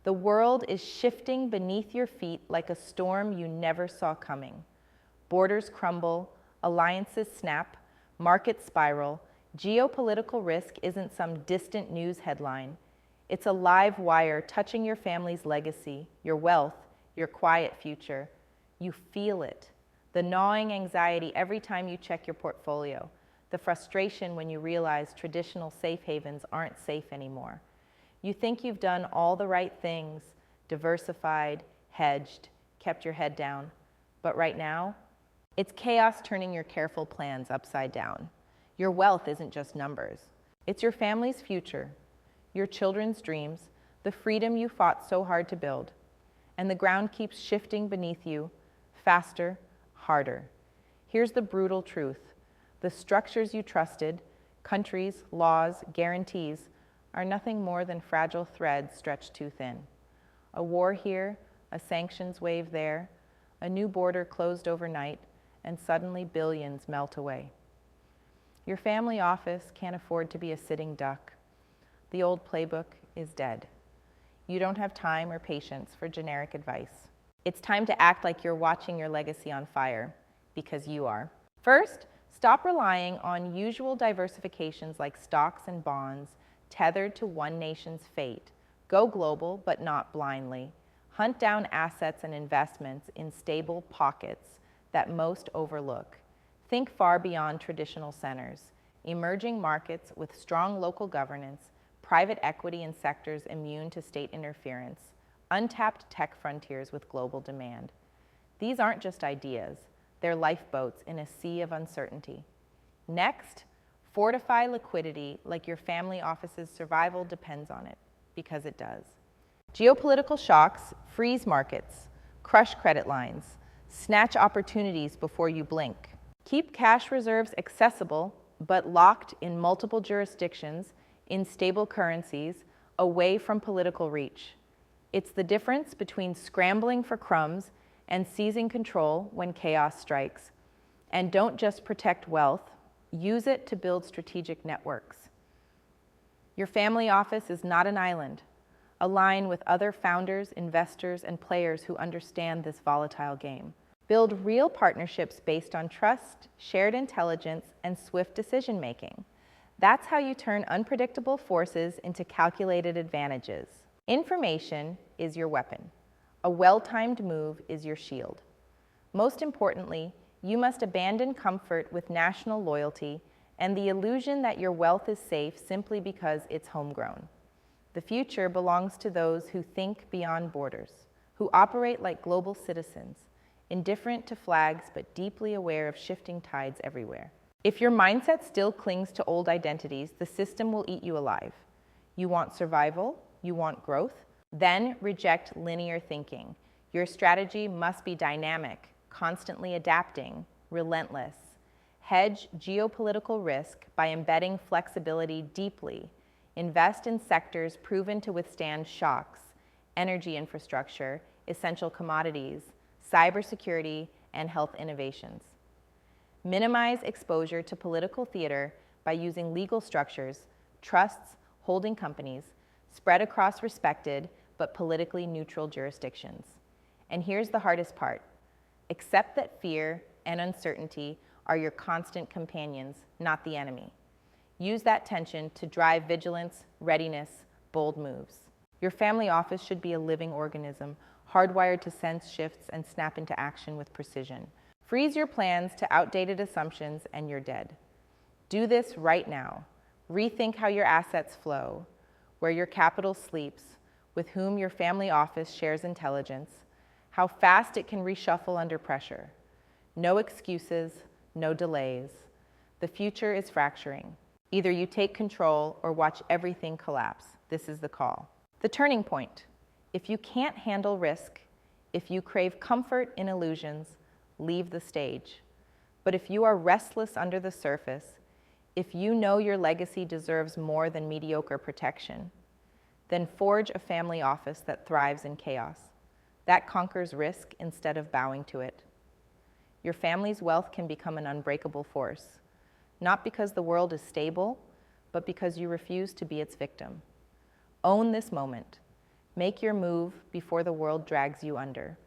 The world is shifting beneath your feet like a storm you never saw coming. Borders crumble, alliances snap, markets spiral. Geopolitical risk isn't some distant news headline. It's a live wire touching your family's legacy, your wealth, your quiet future. You feel it. The gnawing anxiety every time you check your portfolio. The frustration when you realize traditional safe havens aren't safe anymore. You think you've done all the right things, diversified, hedged, kept your head down. But right now, it's chaos turning your careful plans upside down. Your wealth isn't just numbers. It's your family's future, your children's dreams, the freedom you fought so hard to build. And the ground keeps shifting beneath you, faster, harder. Here's the brutal truth. The structures you trusted, countries, laws, guarantees, are nothing more than fragile threads stretched too thin. A war here, a sanctions wave there, a new border closed overnight, and suddenly billions melt away. Your family office can't afford to be a sitting duck. The old playbook is dead. You don't have time or patience for generic advice. It's time to act like you're watching your legacy on fire, because you are. First, stop relying on usual diversifications like stocks and bonds, tethered to one nation's fate. Go global, but not blindly. Hunt down assets and investments in stable pockets that most overlook. Think far beyond traditional centers. Emerging markets with strong local governance, private equity in sectors immune to state interference, untapped tech frontiers with global demand. These aren't just ideas. They're lifeboats in a sea of uncertainty. Next, fortify liquidity like your family office's survival depends on it, because it does. Geopolitical shocks freeze markets, crush credit lines, snatch opportunities before you blink. Keep cash reserves accessible, but locked in multiple jurisdictions, in stable currencies, away from political reach. It's the difference between scrambling for crumbs and seizing control when chaos strikes. And don't just protect wealth, use it to build strategic networks. Your family office is not an island. Align with other founders, investors, and players who understand this volatile game. Build real partnerships based on trust, shared intelligence, and swift decision-making. That's how you turn unpredictable forces into calculated advantages. Information is your weapon. A well-timed move is your shield. Most importantly, you must abandon comfort with national loyalty and the illusion that your wealth is safe simply because it's homegrown. The future belongs to those who think beyond borders, who operate like global citizens, indifferent to flags but deeply aware of shifting tides everywhere. If your mindset still clings to old identities, the system will eat you alive. You want survival, you want growth, then reject linear thinking. Your strategy must be dynamic, constantly adapting, relentless. Hedge geopolitical risk by embedding flexibility deeply. Invest in sectors proven to withstand shocks, energy infrastructure, essential commodities, cybersecurity, and health innovations. Minimize exposure to political theater by using legal structures, trusts, holding companies, spread across respected but politically neutral jurisdictions. And here's the hardest part. Accept that fear and uncertainty are your constant companions, not the enemy. Use that tension to drive vigilance, readiness, bold moves. Your family office should be a living organism, hardwired to sense shifts and snap into action with precision. Freeze your plans to outdated assumptions and you're dead. Do this right now. Rethink how your assets flow, where your capital sleeps, with whom your family office shares intelligence, how fast it can reshuffle under pressure. No excuses, no delays. The future is fracturing. Either you take control or watch everything collapse. This is the call. The turning point. If you can't handle risk, if you crave comfort in illusions, leave the stage. But if you are restless under the surface, if you know your legacy deserves more than mediocre protection, then forge a family office that thrives in chaos, that conquers risk instead of bowing to it. Your family's wealth can become an unbreakable force, not because the world is stable, but because you refuse to be its victim. Own this moment. Make your move before the world drags you under.